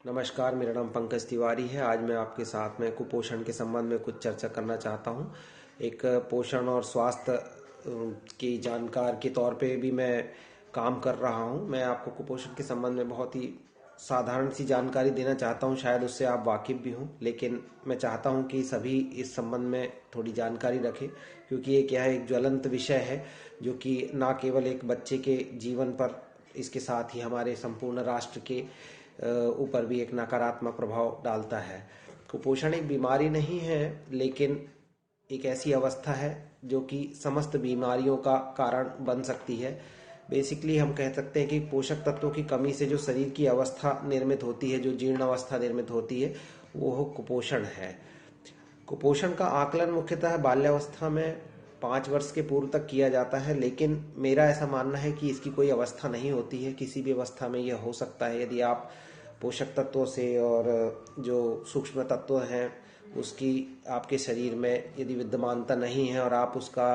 नमस्कार, मेरा नाम पंकज तिवारी है। आज मैं आपके साथ में कुपोषण के संबंध में कुछ चर्चा करना चाहता हूँ। एक पोषण और स्वास्थ्य की जानकार के तौर पे भी मैं काम कर रहा हूँ। मैं आपको कुपोषण के संबंध में बहुत ही साधारण सी जानकारी देना चाहता हूँ, शायद उससे आप वाकिफ भी हों, लेकिन मैं चाहता हूँ कि सभी इस संबंध में थोड़ी जानकारी रखें, क्योंकि ये क्या है, एक ज्वलंत विषय है जो कि ना केवल एक बच्चे के जीवन पर, इसके साथ ही हमारे संपूर्ण राष्ट्र के ऊपर भी एक नकारात्मक प्रभाव डालता है। कुपोषण एक बीमारी नहीं है, लेकिन एक ऐसी अवस्था है जो कि समस्त बीमारियों का कारण बन सकती है। बेसिकली हम कह सकते हैं कि पोषक तत्वों की कमी से जो शरीर की अवस्था निर्मित होती है, जो जीर्ण अवस्था निर्मित होती है, वो कुपोषण है। कुपोषण का आकलन मुख्यतः बाल्यावस्था में 5 वर्ष के पूर्व तक किया जाता है, लेकिन मेरा ऐसा मानना है कि इसकी कोई अवस्था नहीं होती है। किसी भी अवस्था में यह हो सकता है, यदि आप पोषक तत्वों से और जो सूक्ष्म तत्व हैं उसकी आपके शरीर में यदि विद्यमानता नहीं है और आप उसका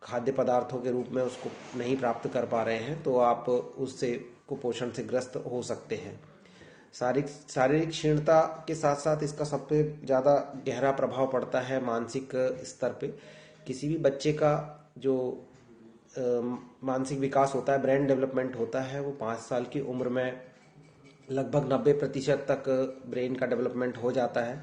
खाद्य पदार्थों के रूप में उसको नहीं प्राप्त कर पा रहे हैं, तो आप उससे कुपोषण से ग्रस्त हो सकते हैं। शारीरिक शारीरिक क्षीणता के साथ साथ इसका सबसे ज़्यादा गहरा प्रभाव पड़ता है मानसिक स्तर पे। किसी भी बच्चे का जो मानसिक विकास होता है, ब्रेन डेवलपमेंट होता है, वो 5 साल की उम्र में लगभग 90% तक ब्रेन का डेवलपमेंट हो जाता है।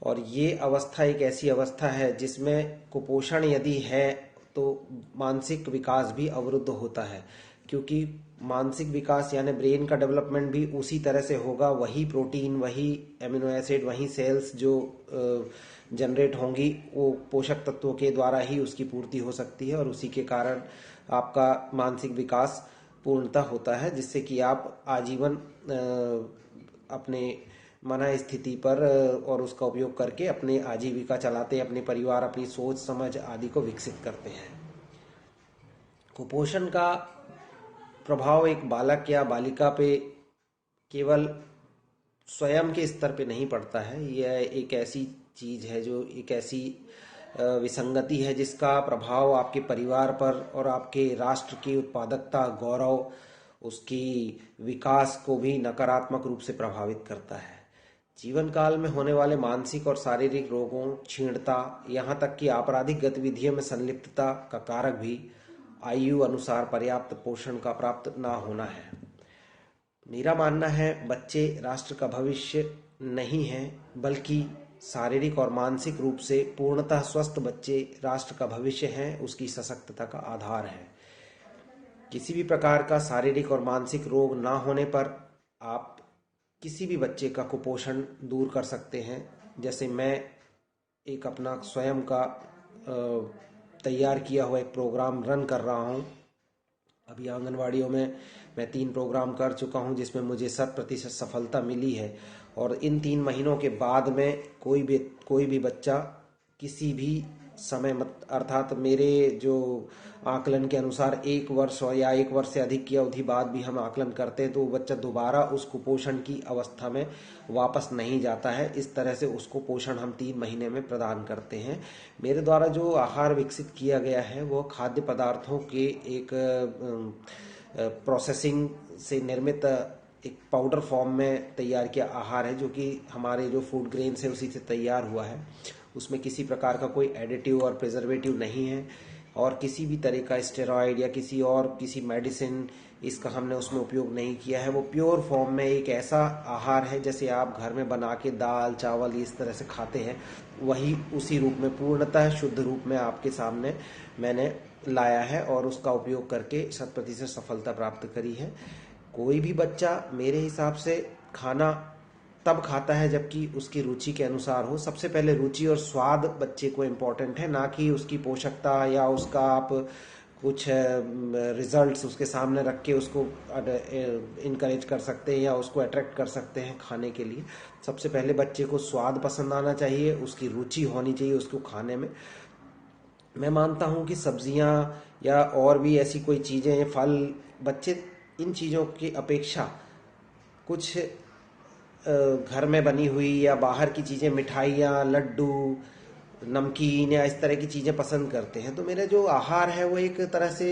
और ये अवस्था एक ऐसी अवस्था है जिसमें कुपोषण यदि है तो मानसिक विकास भी अवरुद्ध होता है, क्योंकि मानसिक विकास यानी ब्रेन का डेवलपमेंट भी उसी तरह से होगा। वही प्रोटीन, वही एमिनो एसिड, वही सेल्स जो जनरेट होंगी, वो पोषक तत्वों के द्वारा ही उसकी पूर्ति हो सकती है, और उसी के कारण आपका मानसिक विकास पूर्णतः होता है, जिससे कि आप आजीवन अपने मना स्थिति पर और उसका उपयोग करके अपने आजीविका चलाते, अपने परिवार, अपनी सोच समझ आदि को विकसित करते हैं। कुपोषण का प्रभाव एक बालक या बालिका पे केवल स्वयं के स्तर पे नहीं पड़ता है। यह एक ऐसी चीज है, जो एक ऐसी विसंगति है जिसका प्रभाव आपके परिवार पर और आपके राष्ट्र की उत्पादकता, गौरव, उसकी विकास को भी नकारात्मक रूप से प्रभावित करता है। जीवन काल में होने वाले मानसिक और शारीरिक रोगों, क्षीणता, यहाँ तक कि आपराधिक गतिविधियों में संलिप्तता का कारक भी आयु अनुसार पर्याप्त पोषण का प्राप्त ना होना है। मेरा मानना है, बच्चे राष्ट्र का भविष्य नहीं है, बल्कि शारीरिक और मानसिक रूप से पूर्णतः स्वस्थ बच्चे राष्ट्र का भविष्य हैं, उसकी सशक्तता का आधार है। किसी भी प्रकार का शारीरिक और मानसिक रोग ना होने पर आप किसी भी बच्चे का कुपोषण दूर कर सकते हैं। जैसे मैं एक अपना स्वयं का तैयार किया हुआ एक प्रोग्राम रन कर रहा हूँ। अभी आंगनवाड़ियों में मैं 3 प्रोग्राम कर चुका हूँ, जिसमें मुझे 100% सफलता मिली है। और इन 3 महीनों के बाद में कोई भी बच्चा किसी भी समय मत, अर्थात मेरे जो आकलन के अनुसार 1 वर्ष और या 1 वर्ष से अधिक की अवधि बाद भी हम आकलन करते हैं, तो वो बच्चा दोबारा उस कुपोषण की अवस्था में वापस नहीं जाता है। इस तरह से उसको पोषण हम 3 महीने में प्रदान करते हैं। मेरे द्वारा जो आहार विकसित किया गया है वो खाद्य पदार्थों के एक प्रोसेसिंग से निर्मित एक पाउडर फॉर्म में तैयार किया आहार है, जो कि हमारे जो फूड ग्रेन्स है उसी से तैयार हुआ है। उसमें किसी प्रकार का कोई एडिटिव और प्रिजर्वेटिव नहीं है, और किसी भी तरह का स्टेरॉइड या किसी मेडिसिन इसका हमने उसमें उपयोग नहीं किया है। वो प्योर फॉर्म में एक ऐसा आहार है जैसे आप घर में बना के दाल चावल इस तरह से खाते हैं, वही उसी रूप में पूर्णतः शुद्ध रूप में आपके सामने मैंने लाया है और उसका उपयोग करके 100% सफलता प्राप्त करी है। कोई भी बच्चा मेरे हिसाब से खाना तब खाता है जबकि उसकी रुचि के अनुसार हो। सबसे पहले रुचि और स्वाद बच्चे को इम्पोर्टेंट है, ना कि उसकी पोषकता या उसका आप कुछ रिजल्ट्स उसके सामने रख के उसको इनकरेज कर सकते हैं या उसको अट्रैक्ट कर सकते हैं खाने के लिए। सबसे पहले बच्चे को स्वाद पसंद आना चाहिए, उसकी रुचि होनी चाहिए उसको खाने में। मैं मानता हूँ कि सब्जियाँ या और भी ऐसी कोई चीज़ें, फल, बच्चे इन चीज़ों की अपेक्षा कुछ घर में बनी हुई या बाहर की चीज़ें, मिठाइयाँ, लड्डू, नमकीन या इस तरह की चीजें पसंद करते हैं, तो मेरा जो आहार है वो एक तरह से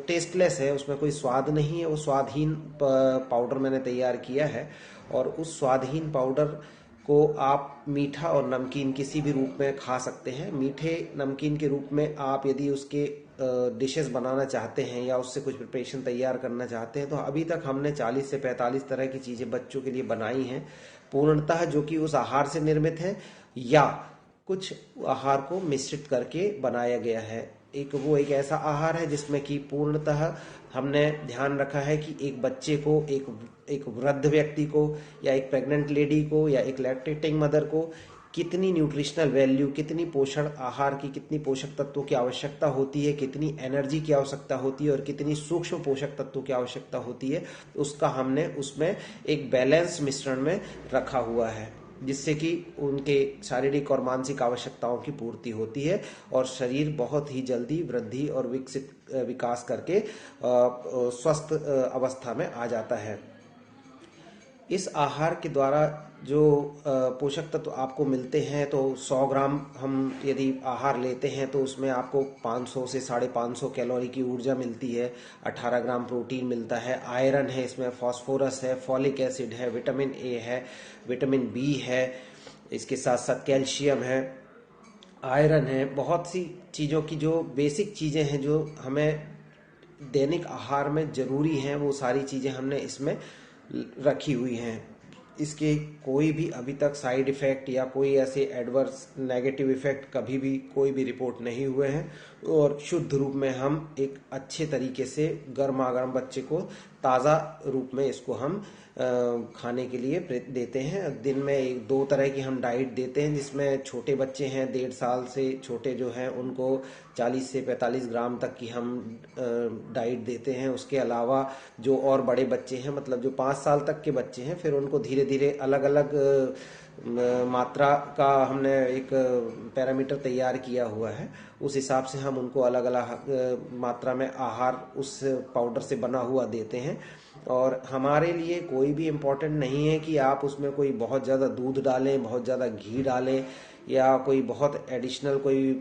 टेस्टलेस है, उसमें कोई स्वाद नहीं है। वो स्वादहीन पाउडर मैंने तैयार किया है, और उस स्वादहीन पाउडर को आप मीठा और नमकीन किसी भी रूप में खा सकते हैं। मीठे नमकीन के रूप में आप यदि उसके डिशेस बनाना चाहते हैं या उससे कुछ प्रिपरेशन तैयार करना चाहते हैं, तो अभी तक हमने 40 से 45 तरह की चीजें बच्चों के लिए बनाई हैं, पूर्णतः जो कि उस आहार से निर्मित है या कुछ आहार को मिश्रित करके बनाया गया है। एक ऐसा आहार है जिसमें कि पूर्णतः हमने ध्यान रखा है कि एक बच्चे को, एक वृद्ध व्यक्ति को, या एक प्रेग्नेंट लेडी को, या एक लैक्टेटिंग मदर को कितनी न्यूट्रिशनल वैल्यू, कितनी पोषण आहार की, कितनी पोषक तत्वों की आवश्यकता होती है, कितनी एनर्जी की आवश्यकता होती है और कितनी सूक्ष्म पोषक तत्वों की आवश्यकता होती है, उसका हमने उसमें एक बैलेंस मिश्रण में रखा हुआ है, जिससे कि उनके शारीरिक और मानसिक आवश्यकताओं की पूर्ति होती है और शरीर बहुत ही जल्दी वृद्धि और विकास करके स्वस्थ अवस्था में आ जाता है। इस आहार के द्वारा जो पोषक तत्व आपको मिलते हैं, तो 100 ग्राम हम यदि आहार लेते हैं तो उसमें आपको 500 से 550 कैलोरी की ऊर्जा मिलती है। 18 ग्राम प्रोटीन मिलता है, आयरन है इसमें, फास्फोरस है, फॉलिक एसिड है, विटामिन ए है, विटामिन बी है, इसके साथ साथ कैल्शियम है, आयरन है। बहुत सी चीज़ों की जो बेसिक चीज़ें हैं जो हमें दैनिक आहार में जरूरी हैं, वो सारी चीज़ें हमने इसमें रखी हुई हैं। इसके कोई भी अभी तक साइड इफेक्ट या कोई ऐसे एडवर्स नेगेटिव इफेक्ट कभी भी कोई भी रिपोर्ट नहीं हुए हैं, और शुद्ध रूप में हम एक अच्छे तरीके से गर्मा गर्म बच्चे को ताज़ा रूप में इसको हम खाने के लिए देते हैं। दिन में 1-2 तरह की हम डाइट देते हैं, जिसमें छोटे बच्चे हैं 1.5 साल से छोटे जो हैं उनको 40 से 45 ग्राम तक की हम डाइट देते हैं। उसके अलावा जो और बड़े बच्चे हैं, मतलब जो 5 साल तक के बच्चे हैं, फिर उनको धीरे धीरे अलग अलग मात्रा का हमने एक पैरामीटर तैयार किया हुआ है। उस हिसाब से हम उनको अलग अलग मात्रा में आहार उस पाउडर से बना हुआ देते हैं। और हमारे लिए कोई भी इम्पोर्टेंट नहीं है कि आप उसमें कोई बहुत ज़्यादा दूध डालें, बहुत ज़्यादा घी डालें, या कोई बहुत एडिशनल कोई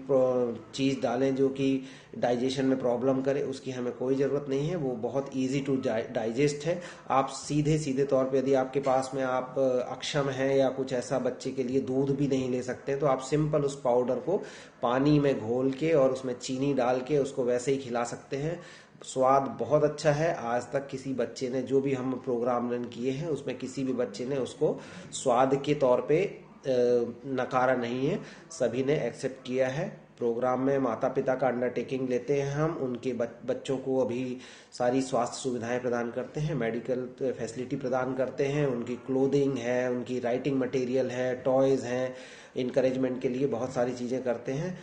चीज़ डालें जो कि डाइजेशन में प्रॉब्लम करे। उसकी हमें कोई ज़रूरत नहीं है, वो बहुत इजी टू डाइजेस्ट है। आप सीधे सीधे तौर पे, यदि आपके पास में आप अक्षम हैं या कुछ ऐसा बच्चे के लिए दूध भी नहीं ले सकते, तो आप सिंपल उस पाउडर को पानी में घोल के और उसमें चीनी डाल के उसको वैसे ही खिला सकते हैं। स्वाद बहुत अच्छा है। आज तक किसी बच्चे ने, जो भी हम प्रोग्राम रन किए हैं उसमें किसी भी बच्चे ने उसको स्वाद के तौर पे नकारा नहीं है, सभी ने एक्सेप्ट किया है। प्रोग्राम में माता पिता का अंडरटेकिंग लेते हैं हम, उनके बच्चों को अभी सारी स्वास्थ्य सुविधाएं प्रदान करते हैं, मेडिकल फैसिलिटी प्रदान करते हैं, उनकी क्लोथिंग है, उनकी राइटिंग मटेरियल है, टॉयज हैं, इनकरेजमेंट के लिए बहुत सारी चीज़ें करते हैं।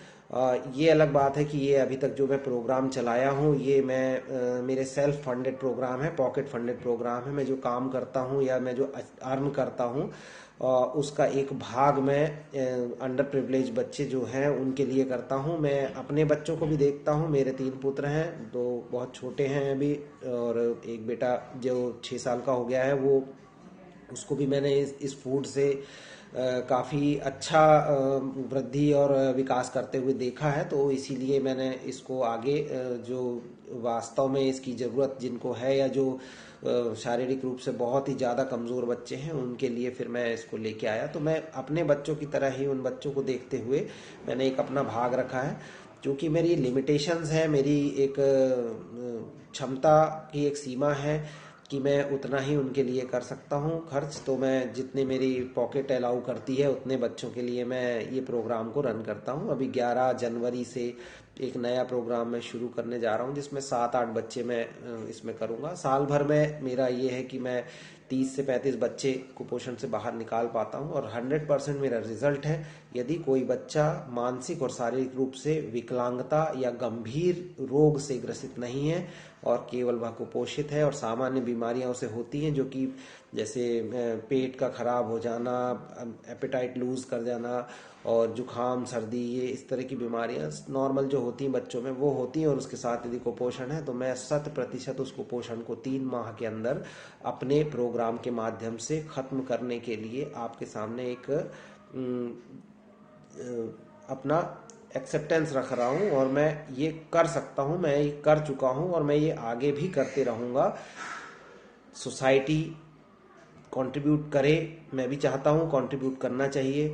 ये अलग बात है कि ये अभी तक जो मैं प्रोग्राम चलाया हूँ, ये मैं मेरे सेल्फ फंडेड प्रोग्राम है, पॉकेट फंडेड प्रोग्राम है। मैं जो काम करता हूँ या मैं जो अर्न करता हूँ, उसका एक भाग मैं अंडर प्रिविलेज बच्चे जो हैं उनके लिए करता हूँ। मैं अपने बच्चों को भी देखता हूँ। मेरे 3 पुत्र हैं, 2 बहुत छोटे हैं अभी, और एक बेटा जो 6 साल का हो गया है। वो उसको भी मैंने इस फूड से काफ़ी अच्छा वृद्धि और विकास करते हुए देखा है। तो इसीलिए मैंने इसको आगे जो वास्तव में इसकी ज़रूरत जिनको है, या जो शारीरिक रूप से बहुत ही ज़्यादा कमज़ोर बच्चे हैं, उनके लिए फिर मैं इसको लेके आया। तो मैं अपने बच्चों की तरह ही उन बच्चों को देखते हुए मैंने एक अपना भाग रखा है। क्योंकि मेरी लिमिटेशंस है, मेरी एक क्षमता की एक सीमा है कि मैं उतना ही उनके लिए कर सकता हूँ खर्च। तो मैं जितने मेरी पॉकेट अलाउ करती है उतने बच्चों के लिए मैं ये प्रोग्राम को रन करता हूँ। अभी 11 जनवरी से एक नया प्रोग्राम मैं शुरू करने जा रहा हूँ, जिसमें 7-8 बच्चे मैं इसमें करूँगा। साल भर में मेरा ये है कि मैं 30 से 35 बच्चे कुपोषण से बाहर निकाल पाता हूँ, और 100% मेरा रिजल्ट है। यदि कोई बच्चा मानसिक और शारीरिक रूप से विकलांगता या गंभीर रोग से ग्रसित नहीं है और केवल वह कुपोषित है, और सामान्य बीमारियां उसे होती हैं, जो कि जैसे पेट का खराब हो जाना, एपेटाइट लूज कर जाना, और जुखाम, सर्दी, ये इस तरह की बीमारियां नॉर्मल जो होती हैं बच्चों में, वो होती हैं। और उसके साथ यदि कुपोषण है, तो मैं 100% उस कुपोषण को 3 माह के अंदर अपने प्रोग्राम के माध्यम से खत्म करने के लिए आपके सामने एक अपना एक्सेप्टेंस रख रहा हूँ और मैं ये कर सकता हूँ, मैं ये कर चुका हूँ और मैं ये आगे भी करते रहूँगा। सोसाइटी कंट्रीब्यूट करे, मैं भी चाहता हूँ कंट्रीब्यूट करना चाहिए।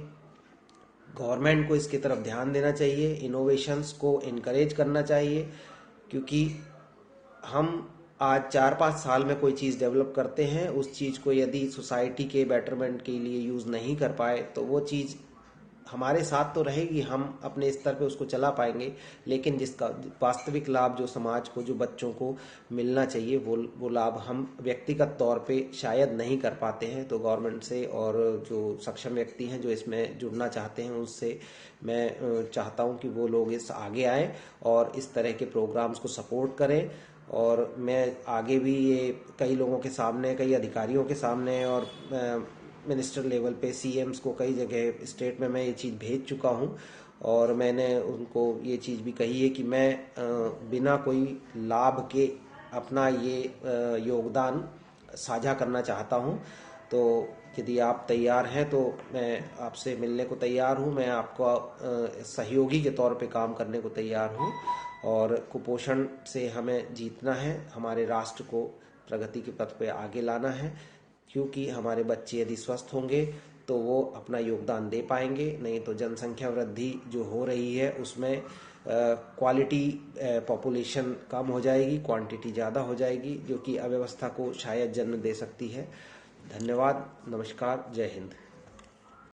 गवर्नमेंट को इसकी तरफ ध्यान देना चाहिए, इनोवेशंस को इनकरेज करना चाहिए, क्योंकि हम आज 4-5 साल में कोई चीज़ डेवलप करते हैं, उस चीज़ को यदि सोसाइटी के बेटरमेंट के लिए यूज़ नहीं कर पाए तो वो चीज़ हमारे साथ तो रहेगी, हम अपने स्तर पे उसको चला पाएंगे, लेकिन जिसका वास्तविक लाभ जो समाज को, जो बच्चों को मिलना चाहिए, वो लाभ हम व्यक्तिगत तौर पे शायद नहीं कर पाते हैं। तो गवर्नमेंट से और जो सक्षम व्यक्ति हैं जो इसमें जुड़ना चाहते हैं, उससे मैं चाहता हूं कि वो लोग इस आगे आए और इस तरह के प्रोग्राम्स को सपोर्ट करें। और मैं आगे भी ये कई लोगों के सामने, कई अधिकारियों के सामने और मिनिस्टर लेवल पे सीएम्स को कई जगह स्टेट में मैं ये चीज़ भेज चुका हूँ और मैंने उनको ये चीज़ भी कही है कि मैं बिना कोई लाभ के अपना ये योगदान साझा करना चाहता हूँ। तो यदि आप तैयार हैं तो मैं आपसे मिलने को तैयार हूँ, मैं आपको सहयोगी के तौर पे काम करने को तैयार हूँ। और कुपोषण से हमें जीतना है, हमारे राष्ट्र को प्रगति के पथ पे आगे लाना है, क्योंकि हमारे बच्चे यदि स्वस्थ होंगे तो वो अपना योगदान दे पाएंगे। नहीं तो जनसंख्या वृद्धि जो हो रही है उसमें क्वालिटी पॉपुलेशन कम हो जाएगी, क्वांटिटी ज़्यादा हो जाएगी, जो कि अव्यवस्था को शायद जन्म दे सकती है। धन्यवाद, नमस्कार, जय हिंद।